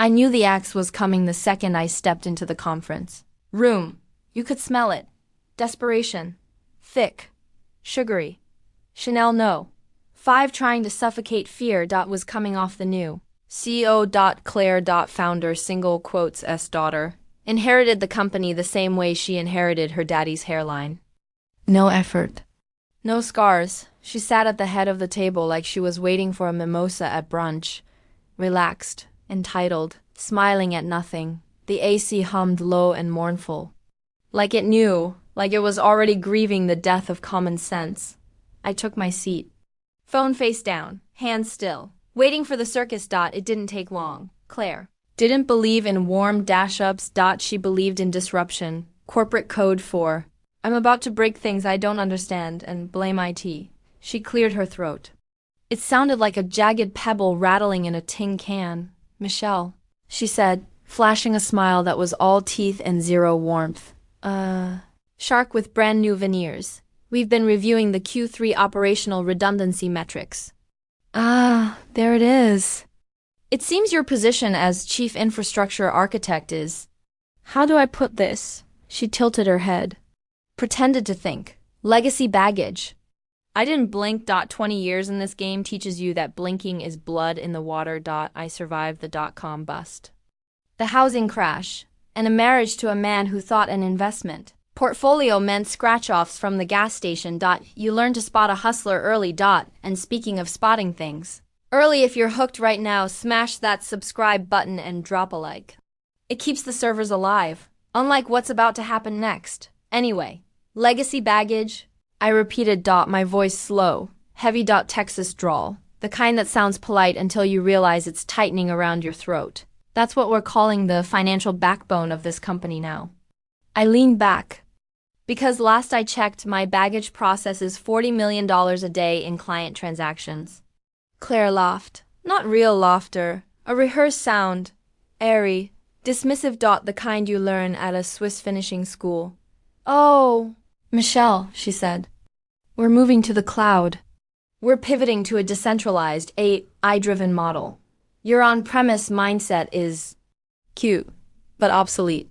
I knew the axe was coming the second I stepped into the conference room. You could smell it. Desperation. Thick. Sugary. Chanel no. 5 trying to suffocate fear. Was coming off the new. CEO. Claire. Founder single quotes S daughter. Inherited the company the same way she inherited her daddy's hairline. No effort. No scars. She sat at the head of the table like she was waiting for a mimosa at brunch. Relaxed, entitled, smiling at nothing. The AC hummed low and mournful. Like it knew, like it was already grieving the death of common sense. I took my seat. Phone face down, hands still. Waiting for the circus. It didn't take long. Claire didn't believe in warm dash-ups. She believed in disruption. Corporate code for, I'm about to break things I don't understand and blame IT. She cleared her throat. It sounded like a jagged pebble rattling in a tin can. Michelle, she said, flashing a smile that was all teeth and zero warmth. Shark with brand new veneers. We've been reviewing the Q3 operational redundancy metrics. There it is. It seems your position as chief infrastructure architect is… How do I put this? She tilted her head. Pretended to think. Legacy baggage. I didn't blink. 20 years in this game teaches you that blinking is blood in the water. I survived the .com bust. The housing crash. And a marriage to a man who thought an investment portfolio meant scratch-offs from the gas station. You learn to spot a hustler early. And speaking of spotting things early, if you're hooked right now, smash that subscribe button and drop a like. It keeps the servers alive, unlike what's about to happen next. Anyway, legacy baggage, I repeated. My voice slow, heavy. Texas drawl, the kind that sounds polite until you realize it's tightening around your throat. That's what we're calling the financial backbone of this company now. I leaned back. Because last I checked, my baggage processes $40 million a day in client transactions. Claire laughed. Not real laughter, a rehearsed sound. Airy, dismissive. The kind you learn at a Swiss finishing school. Oh, Michelle, she said. We're moving to the cloud. We're pivoting to a decentralized, AI-driven model. Your on-premise mindset is cute, but obsolete.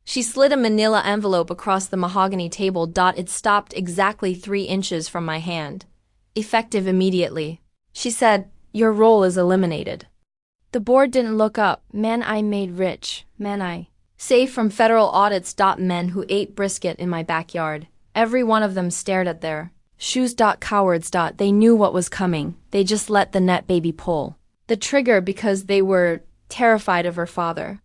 She slid a manila envelope across the mahogany table. It stopped exactly 3 inches from my hand. Effective immediately. She said, your role is eliminated. The board didn't look up. Men I made rich. Men I saved from federal audits. Men who ate brisket in my backyard. Every one of them stared at their shoes. Cowards. They knew what was coming. They just let the net baby pull the trigger because they were terrified of her father.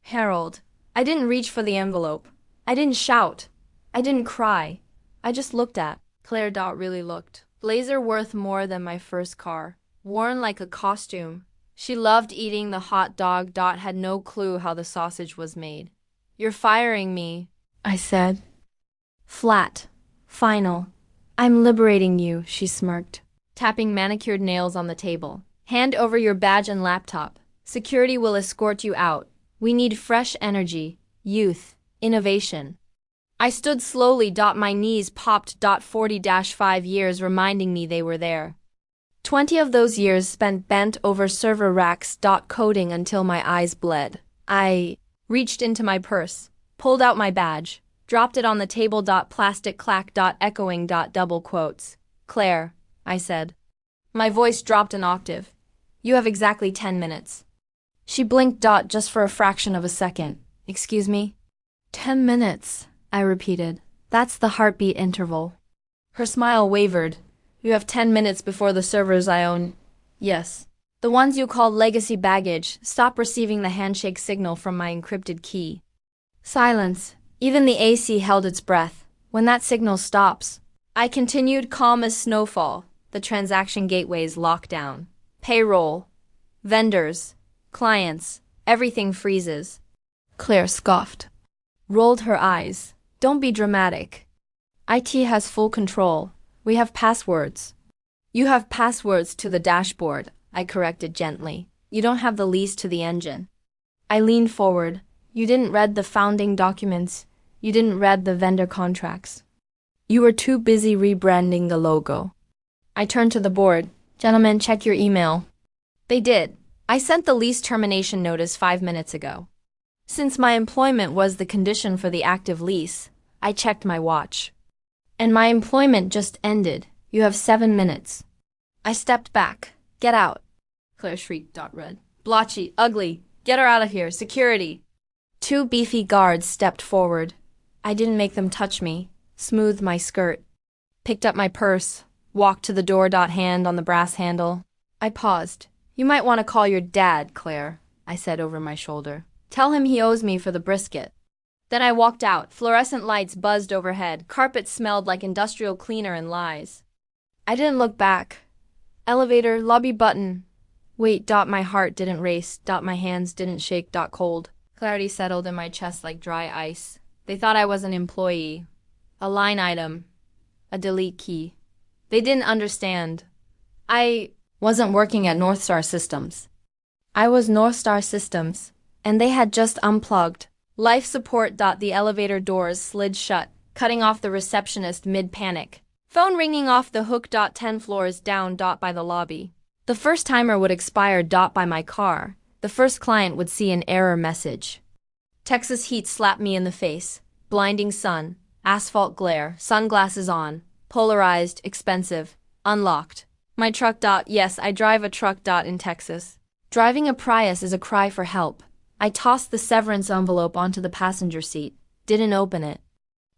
Harold. I didn't reach for the envelope. I didn't shout. I didn't cry. I just looked at. Claire. Really looked. Blazer worth more than my first car. Worn like a costume. She loved eating the hot dog. Had no clue how the sausage was made. You're firing me, I said. Flat. Final. I'm liberating you, she smirked, tapping manicured nails on the table. Hand over your badge and laptop. Security will escort you out. We need fresh energy, youth, innovation. I stood slowly. My knees popped. 40-5 years reminding me they were there. 20 of those years spent bent over server racks. Coding until my eyes bled. I reached into my purse, pulled out my badge, dropped it on the table. Plastic clack. Echoing. Double quotes. Claire, I said. My voice dropped an octave. You have exactly 10 minutes. She blinked. Just for a fraction of a second. Excuse me? 10 minutes, I repeated. That's the heartbeat interval. Her smile wavered. You have 10 minutes before the servers I own. Yes. The ones you call legacy baggage stop receiving the handshake signal from my encrypted key. Silence. Even the AC held its breath. When that signal stops, I continued calm as snowfall. The transaction gateways lock down. Payroll. Vendors. Clients. Everything freezes. Claire scoffed. Rolled her eyes. Don't be dramatic. IT has full control. We have passwords. You have passwords to the dashboard, I corrected gently. You don't have the lease to the engine. I leaned forward. You didn't read the founding documents. You didn't read the vendor contracts. You were too busy rebranding the logo. I turned to the board. Gentlemen, check your email. They did. I sent the lease termination notice 5 minutes ago. Since my employment was the condition for the active lease, I checked my watch. And my employment just ended. You have 7 minutes. I stepped back. Get out. Claire shrieked. Red. Blotchy, ugly. Get her out of here. Security. 2 beefy guards stepped forward. I didn't make them touch me. Smoothed my skirt. Picked up my purse. Walked to the door. Hand on the brass handle. I paused. You might want to call your dad, Claire, I said over my shoulder. Tell him he owes me for the brisket. Then I walked out. Fluorescent lights buzzed overhead. Carpet smelled like industrial cleaner and lies. I didn't look back. Elevator, lobby button. Wait. My heart didn't race. My hands didn't shake. Cold. Clarity settled in my chest like dry ice. They thought I was an employee. A line item. A delete key. They didn't understand. I wasn't working at North Star Systems. I was North Star Systems, and they had just unplugged. Life support. The elevator doors slid shut, cutting off the receptionist mid-panic. Phone ringing off the hook. 10 floors down. By the lobby. The first timer would expire. By my car. The first client would see an error message. Texas heat slapped me in the face. Blinding sun, asphalt glare, sunglasses on, polarized, expensive, unlocked. My truck. Yes, I drive a truck. In Texas. Driving a Prius is a cry for help. I tossed the severance envelope onto the passenger seat. Didn't open it.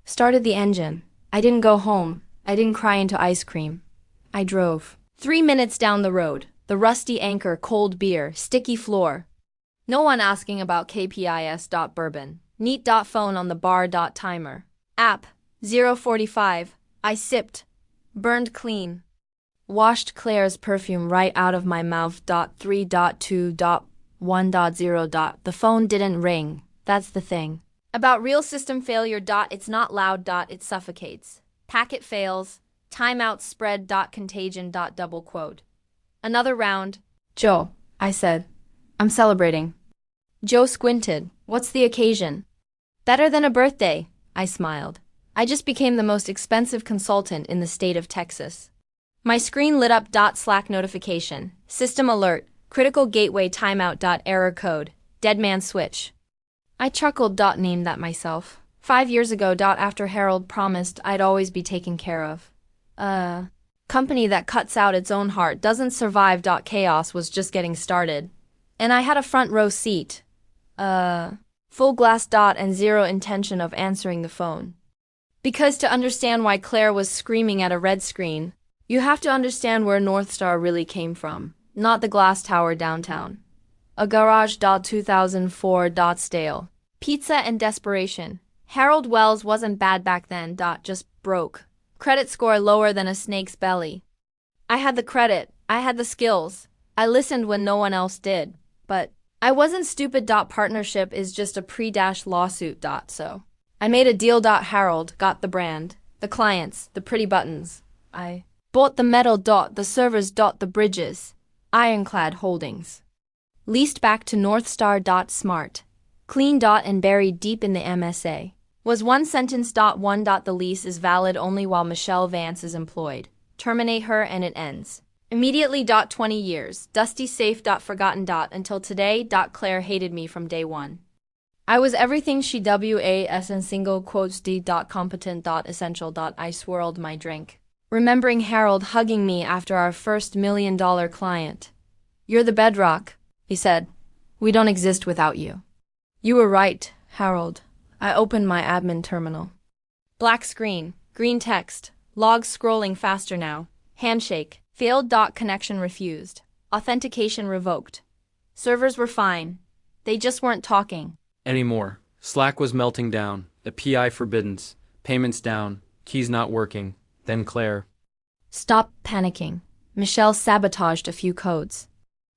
Started the engine. I didn't go home. I didn't cry into ice cream. I drove. 3 minutes down the road. The rusty anchor, cold beer, sticky floor. No one asking about KPIS. Bourbon. Neat. Phone on the bar. Timer. App. 0:45. I sipped. Burned clean. Washed Claire's perfume right out of my mouth. 3.2.1.0. The phone didn't ring. That's the thing. About real system failure. It's not loud. It suffocates. Packet fails. Timeout spread. Contagion. Double quote. Another round. Joe, I said. I'm celebrating. Joe squinted. What's the occasion? Better than a birthday, I smiled. I just became the most expensive consultant in the state of Texas. My screen lit up. Slack notification. System alert. Critical gateway timeout. Error code. Dead man switch. I chuckled. Named that myself. 5 years ago. After Harold promised I'd always be taken care of. Company that cuts out its own heart doesn't survive. Chaos was just getting started. And I had a front row seat. Full glass. And zero intention of answering the phone. Because to understand why Claire was screaming at a red screen, you have to understand where North Star really came from. Not the glass tower downtown. A garage. 2004. Stale. Pizza and desperation. Harold Wells wasn't bad back then. Just broke. Credit score lower than a snake's belly. I had the credit. I had the skills. I listened when no one else did. But I wasn't stupid. Partnership is just a pre-lawsuit. So I made a deal. Harold got the brand, the clients, the pretty buttons. I bought the metal. The servers. The bridges. Ironclad Holdings. Leased back to North Star. Smart. Clean. And buried deep in the MSA. Was one sentence. 1. The lease is valid only while Michelle Vance is employed. Terminate her and it ends. Immediately. 20 years. Dusty safe. Forgotten. Until today. Claire hated me from day one. I was everything she was in single quotes D. Competent. Essential. I swirled my drink. Remembering Harold hugging me after our first $1 million client. You're the bedrock, he said. We don't exist without you. You were right, Harold. I opened my admin terminal. Black screen, green text, logs scrolling faster now. Handshake, failed. Connection refused. Authentication revoked. Servers were fine. They just weren't talking. Anymore. Slack was melting down. The PI forbiddance. Payments down. Keys not working. Then Claire. Stop panicking. Michelle sabotaged a few codes.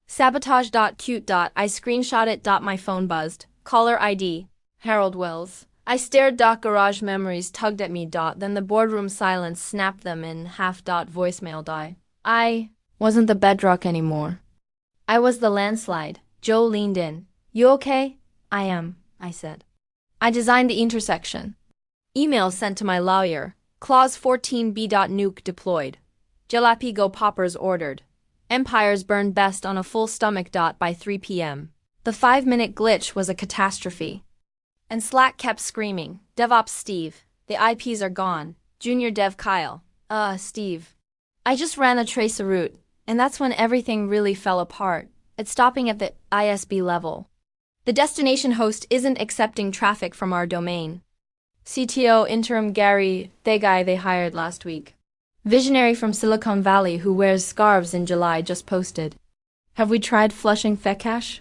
Sabotage. Cute. I screenshot it. My phone buzzed. Caller ID. Harold Wells. I stared. Garage memories tugged at me. Then the boardroom silence snapped them in half. Voicemail. I wasn't the bedrock anymore. I was the landslide. Joe leaned in. You okay? I am, I said. I designed the intersection. Email sent to my lawyer. Clause 14B. Nuke deployed. Jalapeno poppers ordered. Empires burn best on a full stomach. By 3 p.m. The 5-minute glitch was a catastrophe. And Slack kept screaming, DevOps Steve, the IPs are gone. Junior Dev Kyle, Steve. I just ran a tracer route, and that's when everything really fell apart. It's stopping at the ISB level. The destination host isn't accepting traffic from our domain. CTO interim Gary, the guy they hired last week. Visionary from Silicon Valley who wears scarves in July just posted. Have we tried flushing Fetcache?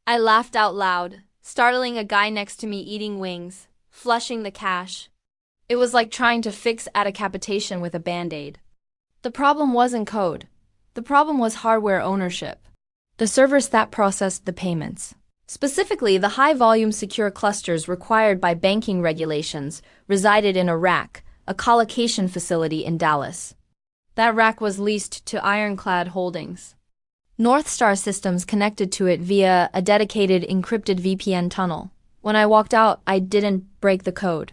I laughed out loud, startling a guy next to me eating wings, flushing the cache. It was like trying to fix a decapitation with a band-aid. The problem wasn't code. The problem was hardware ownership. The servers that processed the payments. Specifically, the high-volume secure clusters required by banking regulations resided in a rack, a colocation facility in Dallas. That rack was leased to Ironclad Holdings. Northstar Systems connected to it via a dedicated encrypted VPN tunnel. When I walked out, I didn't break the code.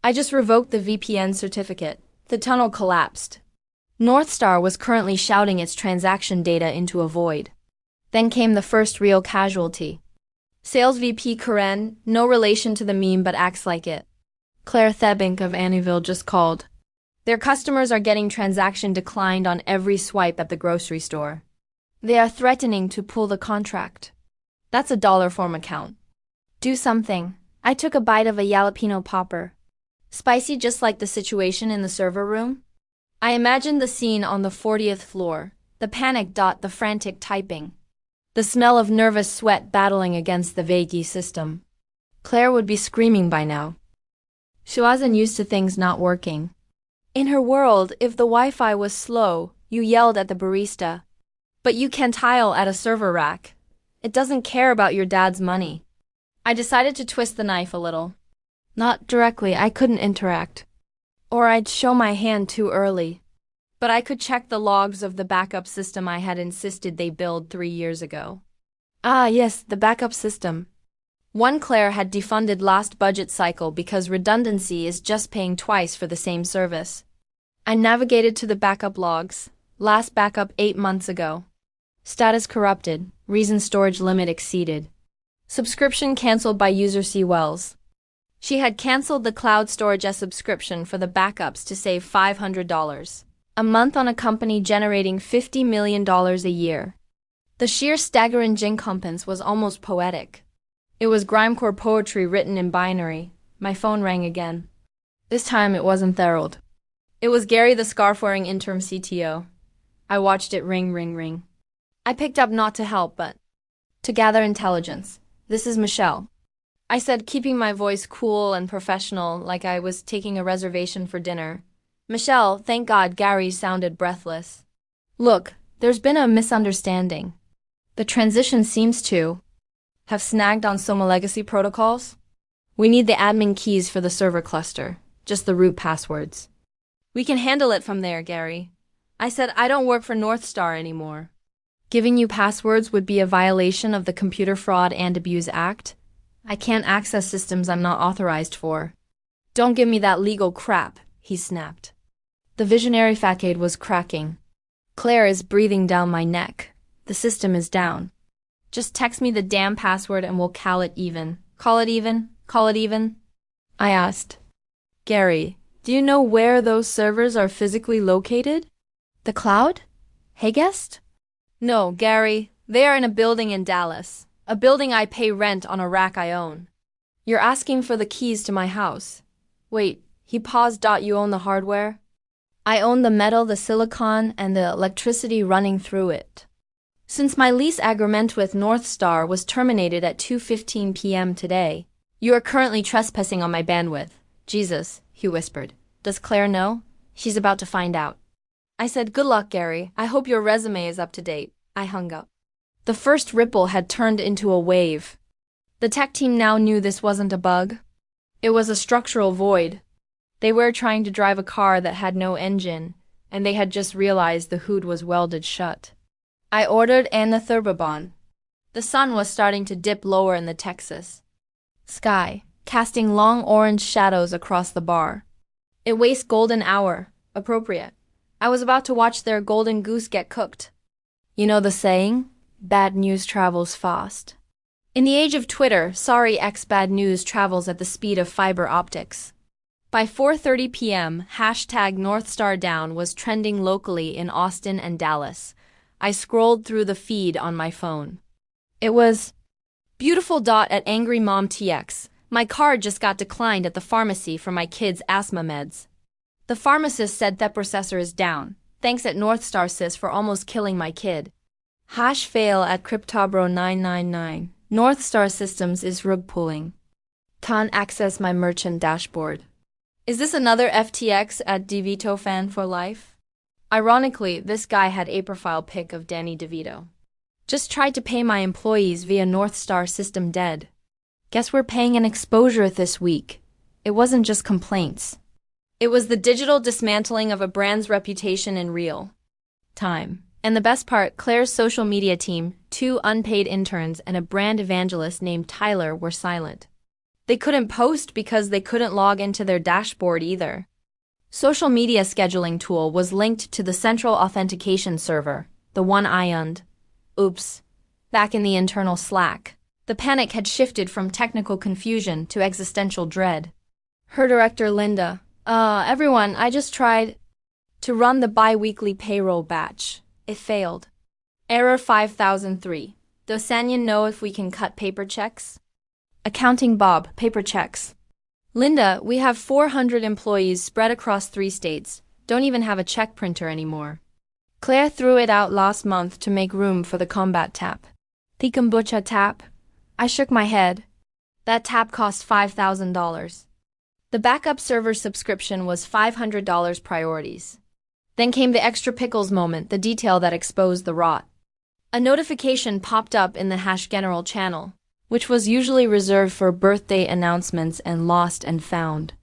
I just revoked the VPN certificate. The tunnel collapsed. Northstar was currently shouting its transaction data into a void. Then came the first real casualty. Sales VP Karen, no relation to the meme but acts like it. Claire Thebink of Annieville just called. Their customers are getting transaction declined on every swipe at the grocery store. They are threatening to pull the contract. That's a dollar form account. Do something. I took a bite of a jalapeno popper. Spicy just like the situation in the server room? I imagined the scene on the 40th floor. The panic. The frantic typing. The smell of nervous sweat battling against the vague system. Claire would be screaming by now. She wasn't used to things not working. In her world, if the Wi-Fi was slow, you yelled at the barista. But you can tile at a server rack. It doesn't care about your dad's money. I decided to twist the knife a little. Not directly, I couldn't interact. Or I'd show my hand too early. But I could check the logs of the backup system I had insisted they build 3 years ago. Ah yes, the backup system. One Claire had defunded last budget cycle because redundancy is just paying twice for the same service. I navigated to the backup logs. Last backup 8 months ago. Status corrupted. Reason storage limit exceeded. Subscription cancelled by user C. Wells. She had cancelled the cloud storage subscription for the backups to save $500 a month on a company generating $50 million a year. The sheer staggering incompetence was almost poetic. It was grimecore poetry written in binary. My phone rang again. This time it wasn't Thorold. It was Gary, the scarf-wearing interim CTO. I watched it ring, ring, ring. I picked up not to help, but to gather intelligence. This is Michelle. I said, keeping my voice cool and professional like I was taking a reservation for dinner. Michelle, thank God Gary sounded breathless. Look, there's been a misunderstanding. The transition seems to have snagged on some legacy protocols. We need the admin keys for the server cluster, just the root passwords. We can handle it from there, Gary. I said I don't work for Northstar anymore. Giving you passwords would be a violation of the Computer Fraud and Abuse Act. I can't access systems I'm not authorized for. Don't give me that legal crap, he snapped. The visionary facade was cracking. Claire is breathing down my neck. The system is down. Just text me the damn password and we'll call it even. Call it even? Call it even? I asked. Gary, do you know where those servers are physically located? The cloud? Hayguest? No, Gary, they are in a building in Dallas. A building I pay rent on a rack I own. You're asking for the keys to my house. Wait, he paused. You own the hardware? I own the metal, the silicon, and the electricity running through it. Since my lease agreement with Northstar was terminated at 2:15 p.m. today, you are currently trespassing on my bandwidth. Jesus, he whispered. Does Claire know? She's about to find out. I said, good luck, Gary. I hope your resume is up to date. I hung up. The first ripple had turned into a wave. The tech team now knew this wasn't a bug. It was a structural void. They were trying to drive a car that had no engine, and they had just realized the hood was welded shut. I ordered Anna Thurbabon. The sun was starting to dip lower in the Texas sky, casting long orange shadows across the bar. It wastes golden hour. Appropriate. I was about to watch their golden goose get cooked. You know the saying? Bad news travels fast. In the age of Twitter, sorry X bad news travels at the speed of fiber optics. By 4:30 p.m., hashtag #NorthStarDown was trending locally in Austin and Dallas. I scrolled through the feed on my phone. It was beautiful dot at Angry Mom TX. My card just got declined at the pharmacy for my kid's asthma meds. The pharmacist said the processor is down. Thanks at Northstar sis for almost killing my kid. Fail at Cryptobro999. Northstar Systems is rug pulling. Can't access my merchant dashboard. Is this another FTX at DeVito fan for life? Ironically, this guy had a profile pic of Danny DeVito. Just tried to pay my employees via Northstar system dead. Guess we're paying an exposure this week. It wasn't just complaints. It was the digital dismantling of a brand's reputation in real time. And the best part, Claire's social media team, 2 unpaid interns, and a brand evangelist named Tyler were silent. They couldn't post because they couldn't log into their dashboard either. Social media scheduling tool was linked to the central authentication server, the one I owned. Oops. Back in the internal Slack. The panic had shifted from technical confusion to existential dread. Her director, Linda. Everyone, I just tried to run the bi-weekly payroll batch. It failed. Error 5003. Does Sanyan know if we can cut paper checks? Accounting Bob, paper checks. Linda, we have 400 employees spread across 3 states. Don't even have a check printer anymore. Claire threw it out last month to make room for the combat tap. The kombucha tap? I shook my head. That tap cost $5,000. The backup server subscription was $500 priorities. Then came the extra pickles moment, the detail that exposed the rot. A notification popped up in the #general channel, which was usually reserved for birthday announcements and lost and found.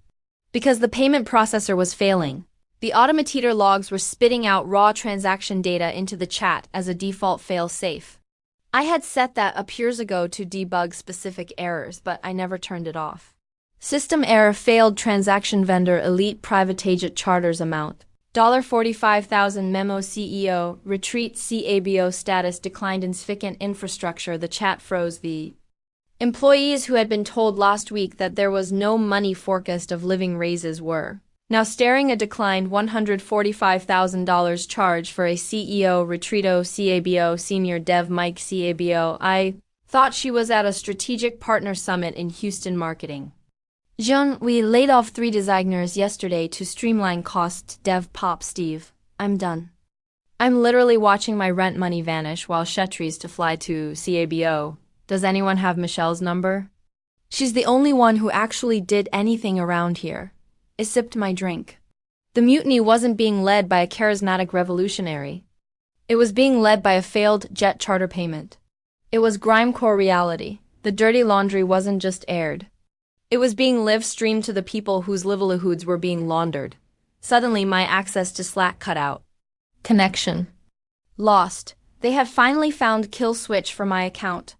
Because the payment processor was failing, the automateter logs were spitting out raw transaction data into the chat as a default fail-safe. I had set that up years ago to debug specific errors, but I never turned it off. System error failed transaction vendor elite private agent charters amount. $45,000 memo CEO, retreat CABO status declined insignificant infrastructure. The chat froze. The employees who had been told last week that there was no money forecast of living raises were now staring a declined $145,000 charge for a CEO Retreato CABO senior dev Mike CABO. I thought she was at a strategic partner summit in Houston marketing. Jean, we laid off 3 designers yesterday to streamline costs. Dev Pop Steve. I'm done. I'm literally watching my rent money vanish while Shetries to fly to CABO. Does anyone have Michelle's number? She's the only one who actually did anything around here. I sipped my drink. The mutiny wasn't being led by a charismatic revolutionary. It was being led by a failed jet charter payment. It was grimecore reality. The dirty laundry wasn't just aired. It was being live-streamed to the people whose livelihoods were being laundered. Suddenly, my access to Slack cut out. Connection lost. They had finally found kill switch for my account.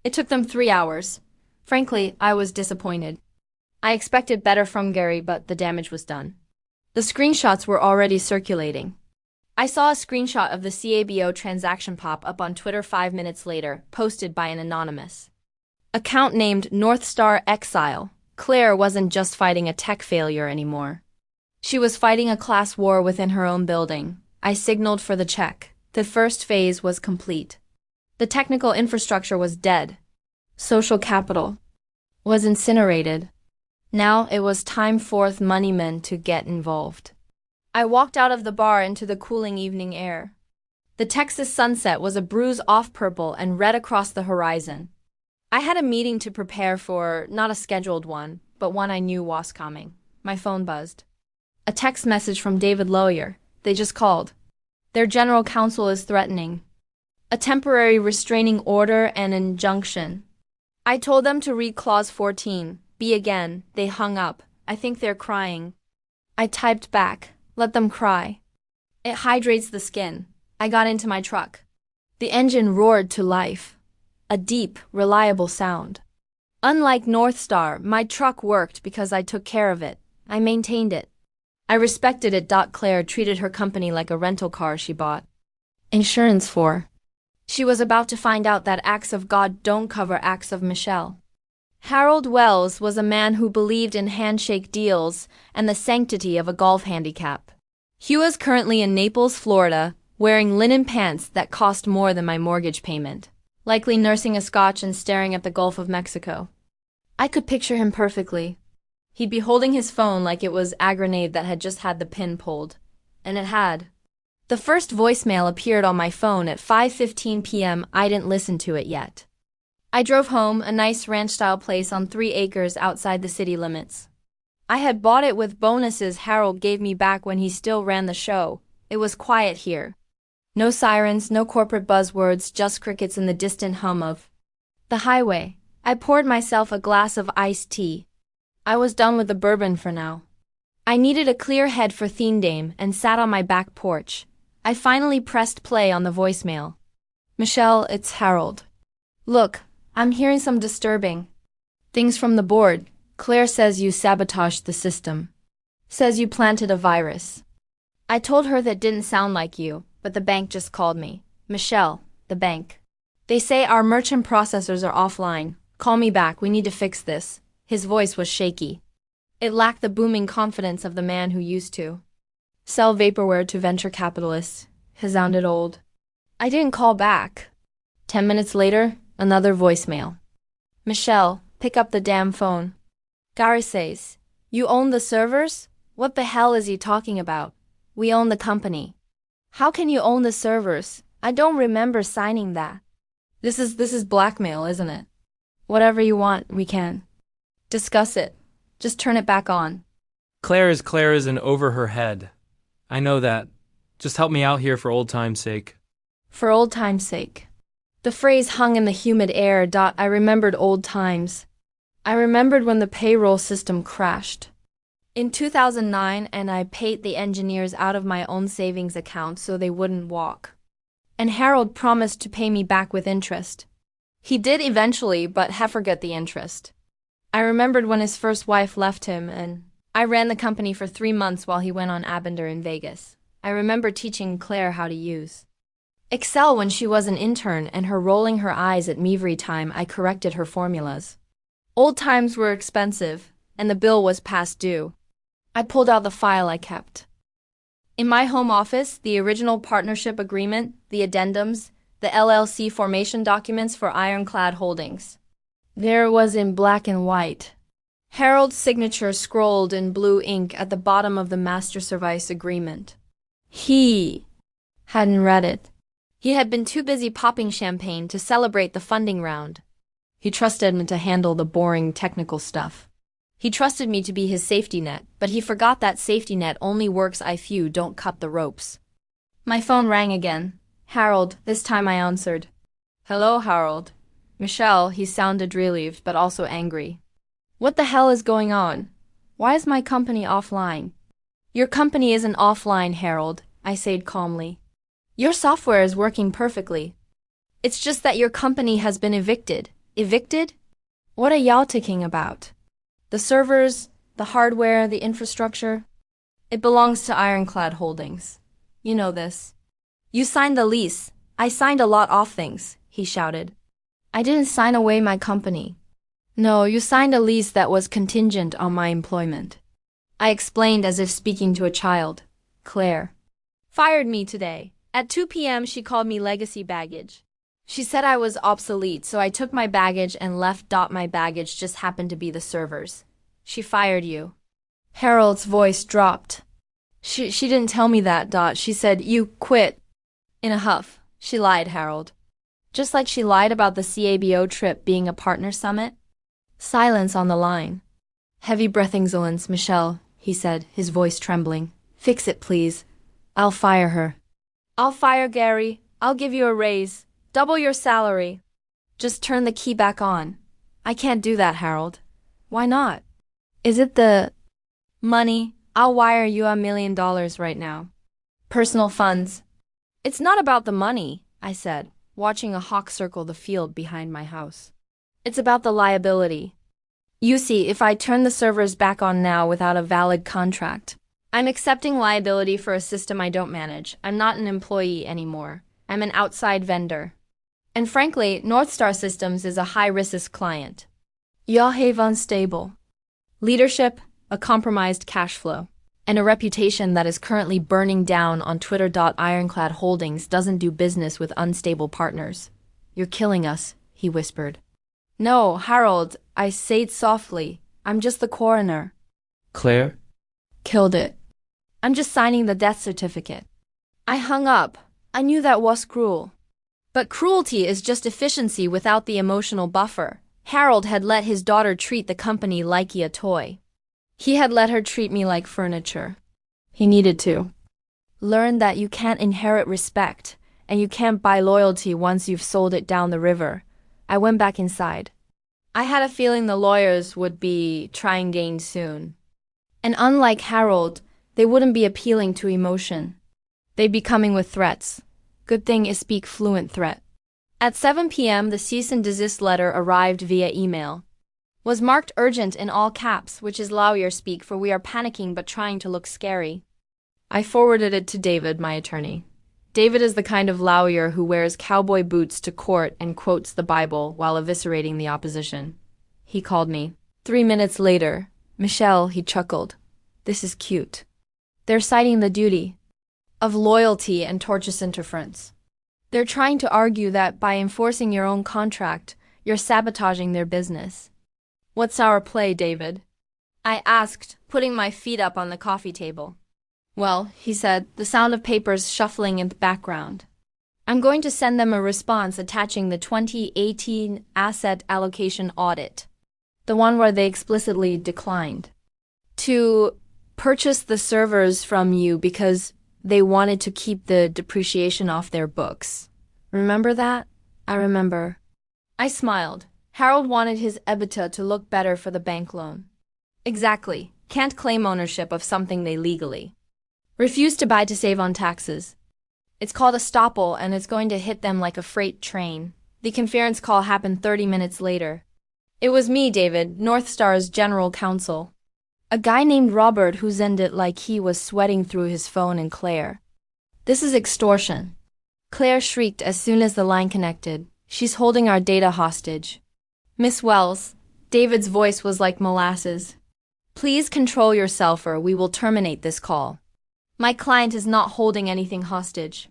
It took them 3 hours. Frankly, I was disappointed. I expected better from Gary, but the damage was done. The screenshots were already circulating. I saw a screenshot of the CABO transaction pop up on Twitter 5 minutes later, posted by an anonymous account named Northstar Exile. Claire wasn't just fighting a tech failure anymore. She was fighting a class war within her own building. I signaled for the check. The first phase was complete. The technical infrastructure was dead. Social capital was incinerated. Now it was time for moneymen to get involved. I walked out of the bar into the cooling evening air. The Texas sunset was a bruise off purple and red across the horizon. I had a meeting to prepare for, not a scheduled one, but one I knew was coming. My phone buzzed. A text message from David Lawyer. They just called. Their general counsel is threatening a temporary restraining order and injunction. I told them to read clause 14. B again. They hung up. I think they're crying. I typed back. Let them cry. It hydrates the skin. I got into my truck. The engine roared to life. A deep, reliable sound. Unlike Northstar, my truck worked because I took care of it. I maintained it. I respected it. Claire treated her company like a rental car she bought insurance for. She was about to find out that acts of God don't cover acts of Michelle. Harold Wells was a man who believed in handshake deals and the sanctity of a golf handicap. He was currently in Naples, Florida, wearing linen pants that cost more than my mortgage payment, likely nursing a scotch and staring at the Gulf of Mexico. I could picture him perfectly. He'd be holding his phone like it was a grenade that had just had the pin pulled. And it had. The first voicemail appeared on my phone at 5:15 p.m. I didn't listen to it yet. I drove home, a nice ranch-style place on 3 acres outside the city limits. I had bought it with bonuses Harold gave me back when he still ran the show. It was quiet here. No sirens, no corporate buzzwords, just crickets and the distant hum of the highway. I poured myself a glass of iced tea. I was done with the bourbon for now. I needed a clear head for Theme Dame and sat on my back porch. I finally pressed play on the voicemail. Michelle, it's Harold. Look, I'm hearing some disturbing things from the board. Claire says you sabotaged the system. Says you planted a virus. I told her that didn't sound like you, but the bank just called me. Michelle, the bank. They say our merchant processors are offline. Call me back, we need to fix this. His voice was shaky. It lacked the booming confidence of the man who used to sell vaporware to venture capitalists. He sounded old. I didn't call back. 10 minutes later, another voicemail. Michelle, pick up the damn phone. Gary says, you own the servers? What the hell is he talking about? We own the company. How can you own the servers? I don't remember signing that. This is blackmail, isn't it? Whatever you want, we can discuss it. Just turn it back on. Claire is and over her head. I know that. Just help me out here for old time's sake. For old time's sake. The phrase hung in the humid air. I remembered old times. I remembered when the payroll system crashed in 2009 and I paid the engineers out of my own savings account so they wouldn't walk. And Harold promised to pay me back with interest. He did eventually, but I forgot the interest. I remembered when his first wife left him and I ran the company for 3 months while he went on Abender in Vegas. I remember teaching Claire how to use Excel when she was an intern and her rolling her eyes at me every time I corrected her formulas. Old times were expensive, and the bill was past due. I pulled out the file I kept. In my home office, the original partnership agreement, the addendums, the LLC formation documents for Ironclad Holdings. There it was in black and white. Harold's signature scrolled in blue ink at the bottom of the master service agreement. He hadn't read it. He had been too busy popping champagne to celebrate the funding round. He trusted me to handle the boring technical stuff. He trusted me to be his safety net, but he forgot that safety net only works if you don't cut the ropes. My phone rang again. Harold, this time I answered. Hello, Harold. Michelle, he sounded relieved but also angry. What the hell is going on? Why is my company offline? Your company isn't offline, Harold, I said calmly. Your software is working perfectly. It's just that your company has been evicted. Evicted? What are y'all talking about? The servers, the hardware, the infrastructure? It belongs to Ironclad Holdings. You know this. You signed the lease. I signed a lot of things, he shouted. I didn't sign away my company. No, you signed a lease that was contingent on my employment. I explained as if speaking to a child. Claire fired me today. At 2 p.m. she called me legacy baggage. She said I was obsolete, so I took my baggage and left. My baggage just happened to be the servers. She fired you. Harold's voice dropped. She didn't tell me that. She said, you quit. In a huff, she lied, Harold. Just like she lied about the CABO trip being a partner summit. Silence on the line. Heavy breathing Zolens, Michelle, he said, his voice trembling. Fix it, please. I'll fire her. I'll fire Gary. I'll give you a raise. Double your salary. Just turn the key back on. I can't do that, Harold. Why not? Is it the money? I'll wire you $1 million right now. Personal funds. It's not about the money, I said, watching a hawk circle the field behind my house. It's about the liability. You see, if I turn the servers back on now without a valid contract, I'm accepting liability for a system I don't manage. I'm not an employee anymore. I'm an outside vendor. And frankly, North Star Systems is a high-risk client. You have unstable leadership, a compromised cash flow, and a reputation that is currently burning down on Twitter. Ironclad Holdings doesn't do business with unstable partners. You're killing us, he whispered. No, Harold, I said softly. I'm just the coroner. Claire? Killed it. I'm just signing the death certificate. I hung up. I knew that was cruel. But cruelty is just efficiency without the emotional buffer. Harold had let his daughter treat the company like a toy. He had let her treat me like furniture. He needed to learn that you can't inherit respect, and you can't buy loyalty once you've sold it down the river. I went back inside. I had a feeling the lawyers would be trying gain soon. And unlike Harold, they wouldn't be appealing to emotion. They'd be coming with threats. Good thing is speak fluent threat. At 7 p.m., the cease and desist letter arrived via email. Was marked urgent in all caps, which is lawyer speak for we are panicking but trying to look scary. I forwarded it to David, my attorney. David is the kind of lawyer who wears cowboy boots to court and quotes the Bible while eviscerating the opposition. He called me. 3 minutes later, Michelle, he chuckled. This is cute. They're citing the duty of loyalty and tortious interference. They're trying to argue that by enforcing your own contract, you're sabotaging their business. What's our play, David? I asked, putting my feet up on the coffee table. Well, he said, the sound of papers shuffling in the background. I'm going to send them a response attaching the 2018 asset allocation audit, the one where they explicitly declined to purchase the servers from you because they wanted to keep the depreciation off their books. Remember that? I remember. I smiled. Harold wanted his EBITDA to look better for the bank loan. Exactly. Can't claim ownership of something they legally refused to buy to save on taxes. It's called a estoppel, and it's going to hit them like a freight train. The conference call happened 30 minutes later. It was me, David, North Star's general counsel. A guy named Robert who zened it like he was sweating through his phone, and Claire. This is extortion. Claire shrieked as soon as the line connected. She's holding our data hostage. Miss Wells, David's voice was like molasses. Please control yourself or we will terminate this call. My client is not holding anything hostage.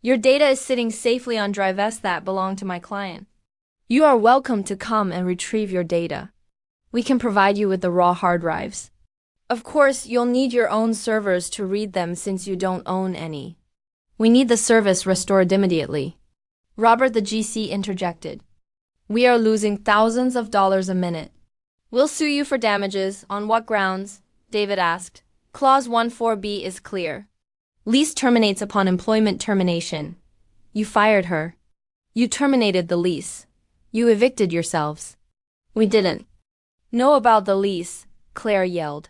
Your data is sitting safely on drives that belong to my client. You are welcome to come and retrieve your data. We can provide you with the raw hard drives. Of course, you'll need your own servers to read them since you don't own any. We need the service restored immediately. Robert the GC interjected. We are losing thousands of dollars a minute. We'll sue you for damages. On what grounds? David asked. Clause 14B is clear. Lease terminates upon employment termination. You fired her. You terminated the lease. You evicted yourselves. We didn't know about the lease, Claire yelled.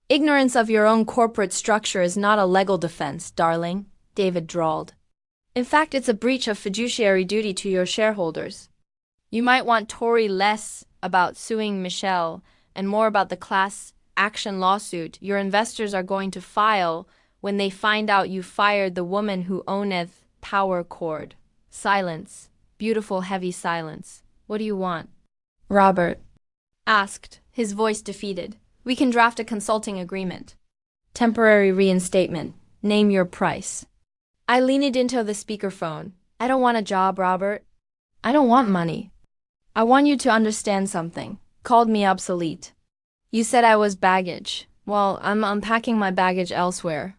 Ignorance of your own corporate structure is not a legal defense, darling, David drawled. In fact, it's a breach of fiduciary duty to your shareholders. You might want Tory less about suing Michelle and more about the class action lawsuit your investors are going to file when they find out you fired the woman who owneth Power Cord. Silence. Beautiful heavy silence. What do you want? Robert asked, his voice defeated. We can draft a consulting agreement. Temporary reinstatement. Name your price. I leaned into the speakerphone. I don't want a job, Robert. I don't want money. I want you to understand something. Called me obsolete. You said I was baggage. Well, I'm unpacking my baggage elsewhere.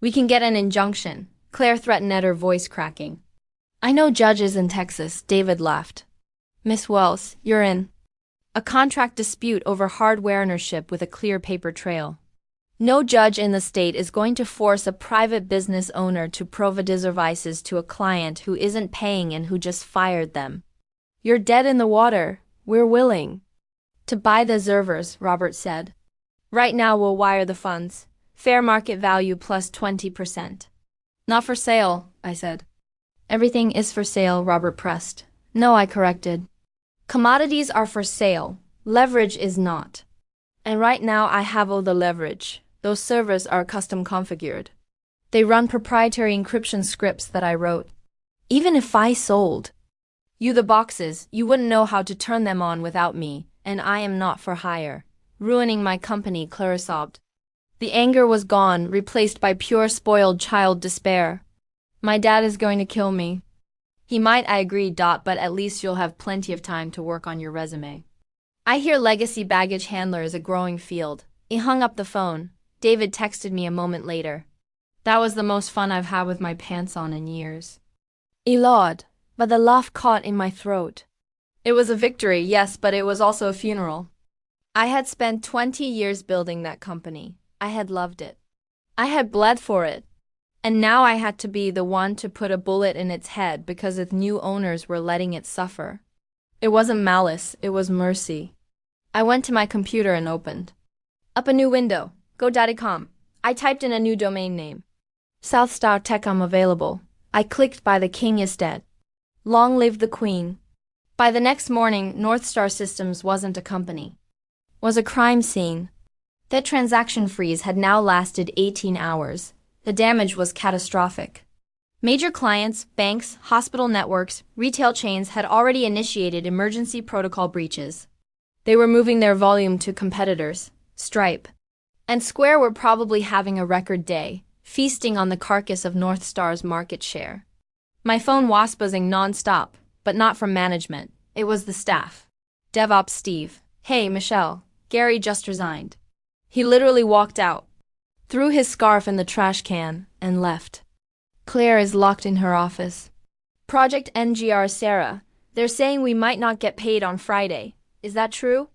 We can get an injunction. Claire threatened at her voice cracking. I know judges in Texas, David laughed. Miss Wells, you're in a contract dispute over hardware ownership with a clear paper trail. No judge in the state is going to force a private business owner to provide devices to a client who isn't paying and who just fired them. You're dead in the water. We're willing to buy the servers, Robert said. Right now we'll wire the funds. Fair market value plus 20%. Not for sale, I said. Everything is for sale, Robert pressed. No, I corrected. Commodities are for sale. Leverage is not. And right now I have all the leverage. Those servers are custom configured. They run proprietary encryption scripts that I wrote. Even if I sold You the boxes, you wouldn't know how to turn them on without me, and I am not for hire. Ruining my company, Clara sobbed. The anger was gone, replaced by pure spoiled child despair. My dad is going to kill me. He might, I agreed, but at least you'll have plenty of time to work on your resume. I hear legacy baggage handler is a growing field. He hung up the phone. David texted me a moment later. That was the most fun I've had with my pants on in years. Elod, but the laugh caught in my throat. It was a victory, yes, but it was also a funeral. I had spent 20 years building that company. I had loved it. I had bled for it. And now I had to be the one to put a bullet in its head because its new owners were letting it suffer. It wasn't malice, it was mercy. I went to my computer and opened up a new window. GoDaddy.com. I typed in a new domain name. South Star Tech available. I clicked by the king is dead. Long live the queen. By the next morning, North Star Systems wasn't a company. Was a crime scene. That transaction freeze had now lasted 18 hours. The damage was catastrophic. Major clients, banks, hospital networks, retail chains had already initiated emergency protocol breaches. They were moving their volume to competitors. Stripe and Square were probably having a record day, feasting on the carcass of North Star's market share. My phone was buzzing non-stop, but not from management. It was the staff. DevOps Steve. Hey, Michelle. Gary just resigned. He literally walked out, threw his scarf in the trash can, and left. Claire is locked in her office. Project NGR Sarah. They're saying we might not get paid on Friday. Is that true?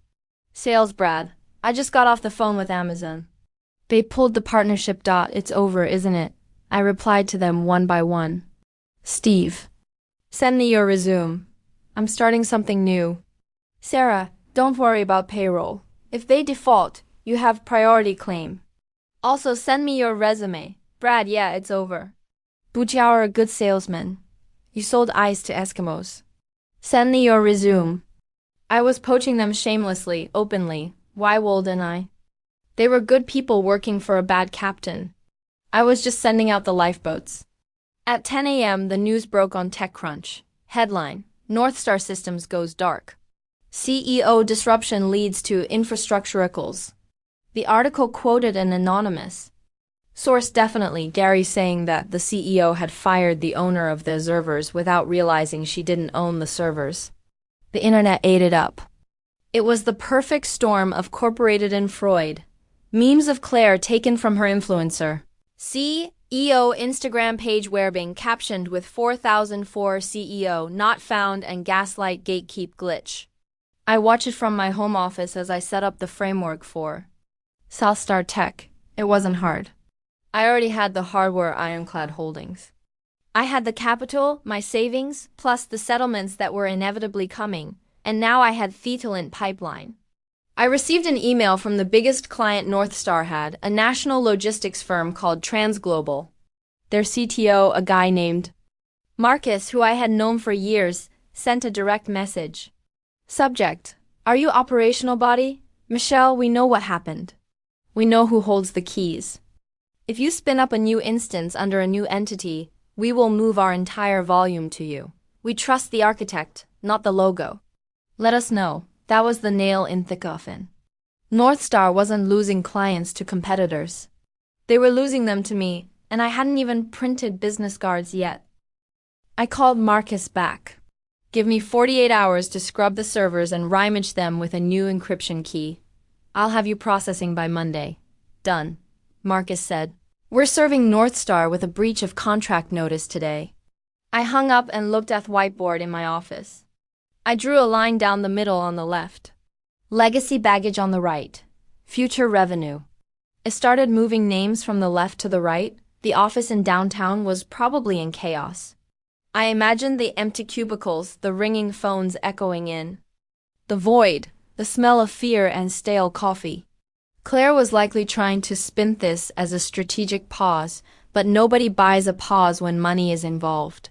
Sales Brad. I just got off the phone with Amazon. They pulled the partnership. It's over, isn't it? I replied to them one by one. Steve. Send me your resume. I'm starting something new. Sarah, don't worry about payroll. If they default, you have priority claim. Also send me your resume. Brad, yeah, it's over. Bujiao are a good salesman. You sold ice to Eskimos. Send me your resume. I was poaching them shamelessly, openly. Wywold and I. They were good people working for a bad captain. I was just sending out the lifeboats. At 10 a.m., the news broke on TechCrunch. Headline: North Star Systems goes dark. CEO disruption leads to infrastructuricals. The article quoted an anonymous source, definitely Gary, saying that the CEO had fired the owner of the servers without realizing she didn't own the servers. The internet ate it up. It was the perfect storm of corporated and Freud. Memes of Claire taken from her influencer. CEO Instagram page werbing captioned with 4004 CEO not found and gaslight gatekeep glitch. I watch it from my home office as I set up the framework for South Star Tech. It wasn't hard. I already had the hardware ironclad holdings. I had the capital, my savings, plus the settlements that were inevitably coming, and now I had Thetalant pipeline. I received an email from the biggest client North Star had, a national logistics firm called Transglobal. Their CTO, a guy named Marcus, who I had known for years, sent a direct message. Subject: Are you operational, body? Michelle, we know what happened. We know who holds the keys. If you spin up a new instance under a new entity, we will move our entire volume to you. We trust the architect, not the logo. Let us know. That was the nail in the coffin. North Star wasn't losing clients to competitors. They were losing them to me, and I hadn't even printed business cards yet. I called Marcus back. Give me 48 hours to scrub the servers and reimage them with a new encryption key. I'll have you processing by Monday. Done, Marcus said. We're serving North Star with a breach of contract notice today. I hung up and looked at the whiteboard in my office. I drew a line down the middle on the left. Legacy baggage on the right. Future revenue. I started moving names from the left to the right. The office in downtown was probably in chaos. I imagined the empty cubicles, the ringing phones echoing in. The void, the smell of fear and stale coffee. Claire was likely trying to spin this as a strategic pause, but nobody buys a pause when money is involved.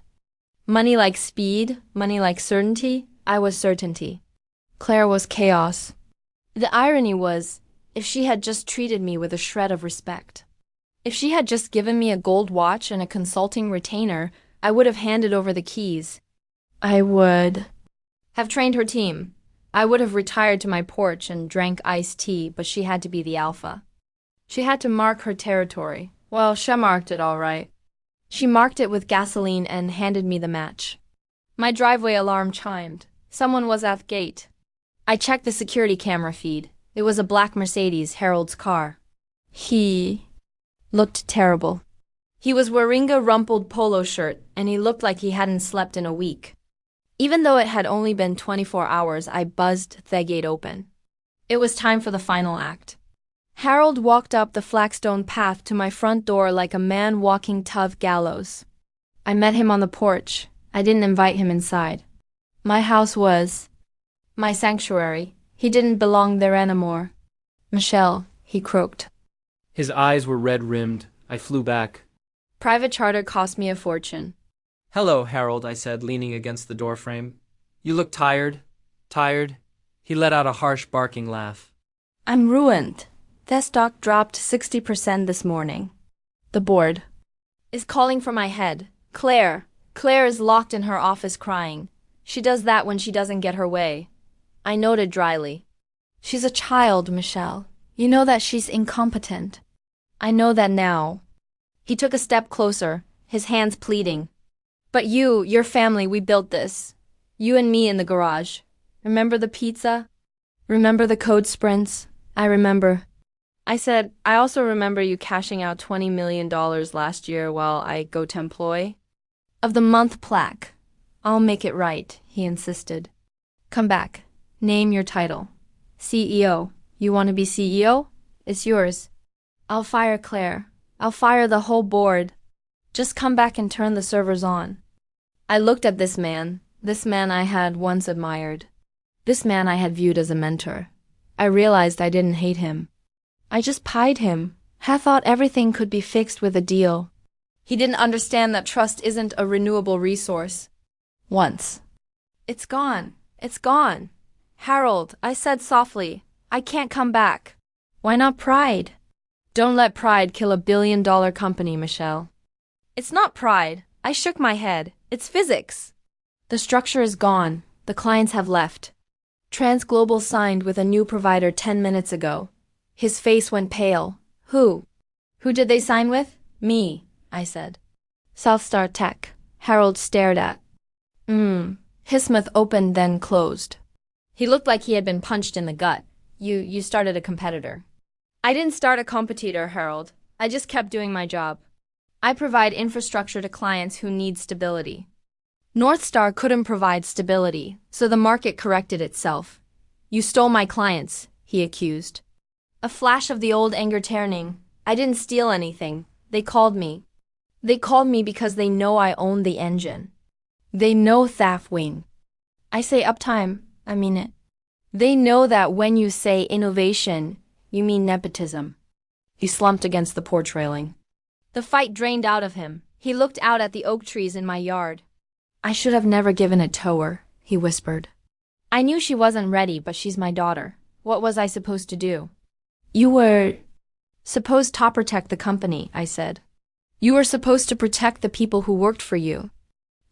Money like speed, money like certainty. I was certainty. Claire was chaos. The irony was, if she had just treated me with a shred of respect, if she had just given me a gold watch and a consulting retainer, I would have handed over the keys. I would have trained her team. I would have retired to my porch and drank iced tea, but she had to be the alpha. She had to mark her territory. Well, she marked it all right. She marked it with gasoline and handed me the match. My driveway alarm chimed. Someone was at the gate. I checked the security camera feed. It was a black Mercedes, Harold's car. He looked terrible. He was wearing a rumpled polo shirt, and he looked like he hadn't slept in a week. Even though it had only been 24 hours, I buzzed the gate open. It was time for the final act. Harold walked up the flagstone path to my front door like a man walking tough gallows. I met him on the porch. I didn't invite him inside. My house was my sanctuary. He didn't belong there anymore. Michelle, he croaked. His eyes were red-rimmed. I flew back. Private charter cost me a fortune. Hello, Harold, I said, leaning against the doorframe. You look tired. Tired? He let out a harsh, barking laugh. I'm ruined. That stock dropped 60% this morning. The board is calling for my head. Claire is locked in her office crying. She does that when she doesn't get her way. I noted dryly. She's a child, Michelle. You know that she's incompetent. I know that now. He took a step closer, his hands pleading. But your family, we built this. You and me in the garage. Remember the pizza? Remember the code sprints? I remember. I said, I also remember you cashing out $20 million last year while I go to employ. Of the month plaque. I'll make it right, he insisted. Come back. Name your title. CEO. You want to be CEO? It's yours. I'll fire Claire. I'll fire the whole board. Just come back and turn the servers on. I looked at this man I had once admired. This man I had viewed as a mentor. I realized I didn't hate him. I just pied him. Had thought everything could be fixed with a deal. He didn't understand that trust isn't a renewable resource. Once. It's gone. It's gone. Harold, I said softly, I can't come back. Why not pride? Don't let pride kill $1 billion company, Michelle. It's not pride. I shook my head. It's physics. The structure is gone. The clients have left. Transglobal signed with a new provider 10 minutes ago. His face went pale. Who? Who did they sign with? Me, I said. Southstar Tech. Harold stared at. His mouth opened then closed. He looked like he had been punched in the gut. You started a competitor. I didn't start a competitor, Harold. I just kept doing my job. I provide infrastructure to clients who need stability. Northstar couldn't provide stability, so the market corrected itself. You stole my clients, he accused. A flash of the old anger turning. I didn't steal anything. They called me. They called me because they know I own the engine. They know Thaf Wing. I say uptime, I mean it. They know that when you say innovation, you mean nepotism. He slumped against the porch railing. The fight drained out of him. He looked out at the oak trees in my yard. I should have never given it to her, he whispered. I knew she wasn't ready, but she's my daughter. What was I supposed to do? You were supposed to protect the company, I said. You were supposed to protect the people who worked for you.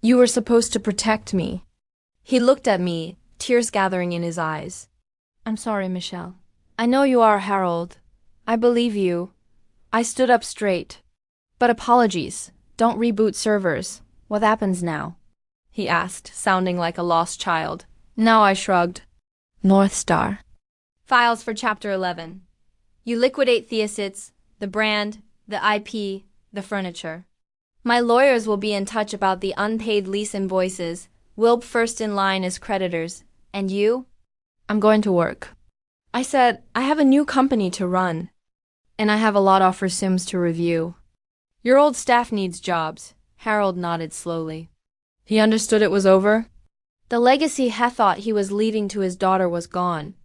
You were supposed to protect me. He looked at me, tears gathering in his eyes. I'm sorry, Michelle. I know you are, Harold. I believe you. I stood up straight. But apologies. Don't reboot servers. What happens now? He asked, sounding like a lost child. Now I shrugged. Northstar. Files for Chapter 11. You liquidate Theosits, the brand, the IP, the furniture. My lawyers will be in touch about the unpaid lease invoices. We'll first in line as creditors. And you? I'm going to work. I said, I have a new company to run. And I have a lot of resumes to review. Your old staff needs jobs. Harold nodded slowly. He understood it was over? The legacy he thought he was leaving to his daughter was gone.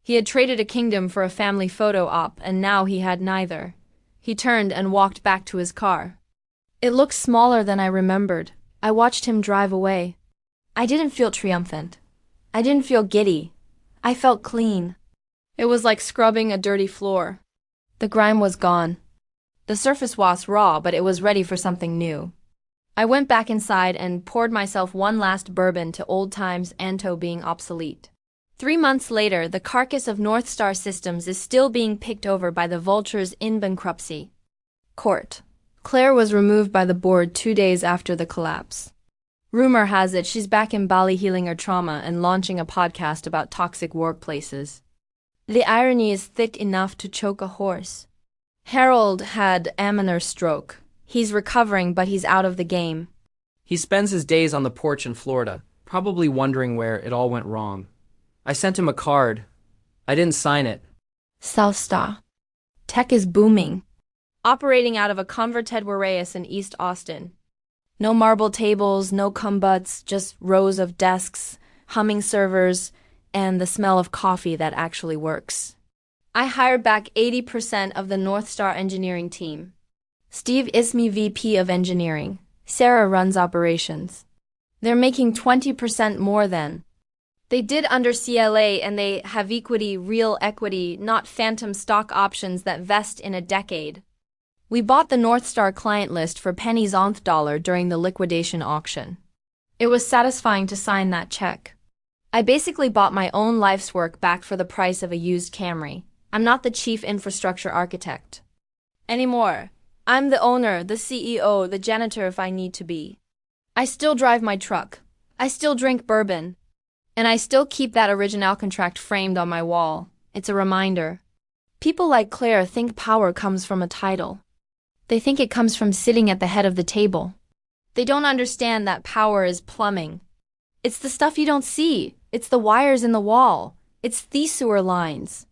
He had traded a kingdom for a family photo op, and now he had neither. He turned and walked back to his car. It looked smaller than I remembered. I watched him drive away. I didn't feel triumphant. I didn't feel giddy. I felt clean. It was like scrubbing a dirty floor. The grime was gone. The surface was raw, but it was ready for something new. I went back inside and poured myself one last bourbon to old times Anto being obsolete. 3 months later, the carcass of North Star Systems is still being picked over by the vultures in bankruptcy court. Claire was removed by the board 2 days after the collapse. Rumor has it she's back in Bali healing her trauma and launching a podcast about toxic workplaces. The irony is thick enough to choke a horse. Harold had a minor stroke. He's recovering, but he's out of the game. He spends his days on the porch in Florida, probably wondering where it all went wrong. I sent him a card. I didn't sign it. South Star. Tech is booming. Operating out of a converted warehouse in East Austin. No marble tables, no cumbuts, just rows of desks, humming servers, and the smell of coffee that actually works. I hired back 80% of the North Star engineering team. Steve is me VP of engineering. Sarah runs operations. They're making 20% more than. They did under CLA and they have equity, real equity, not phantom stock options that vest in a decade. We bought the North Star client list for pennies on the dollar during the liquidation auction. It was satisfying to sign that check. I basically bought my own life's work back for the price of a used Camry. I'm not the chief infrastructure architect anymore. I'm the owner, the CEO, the janitor if I need to be. I still drive my truck. I still drink bourbon. And I still keep that original contract framed on my wall. It's a reminder. People like Claire think power comes from a title. They think it comes from sitting at the head of the table. They don't understand that power is plumbing. It's the stuff you don't see. It's the wires in the wall. It's the sewer lines.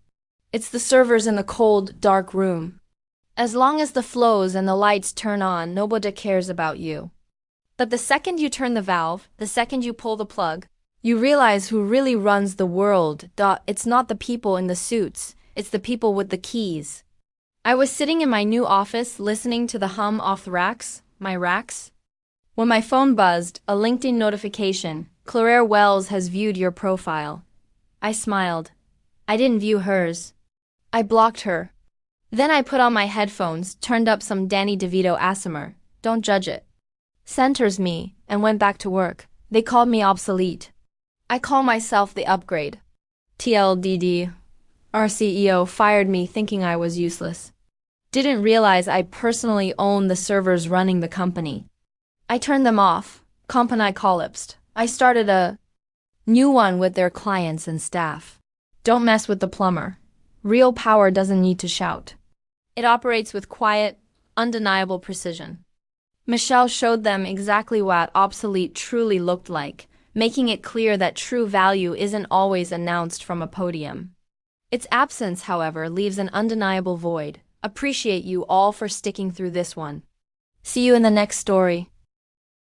It's the servers in the cold, dark room. As long as the flows and the lights turn on, nobody cares about you. But the second you turn the valve, the second you pull the plug, you realize who really runs the world. It's not the people in the suits, it's the people with the keys. I was sitting in my new office listening to the hum off the racks, my racks, when my phone buzzed, a LinkedIn notification. Claire Wells has viewed your profile. I smiled. I didn't view hers. I blocked her. Then I put on my headphones, turned up some Danny DeVito ASMR, don't judge it. Centers me, and went back to work. They called me obsolete. I call myself the upgrade. TLDD. Our CEO fired me thinking I was useless. Didn't realize I personally own the servers running the company. I turned them off. Company collapsed. I started a new one with their clients and staff. Don't mess with the plumber. Real power doesn't need to shout. It operates with quiet, undeniable precision. Michelle showed them exactly what obsolete truly looked like, making it clear that true value isn't always announced from a podium. Its absence, however, leaves an undeniable void. Appreciate you all for sticking through this one. See you in the next story.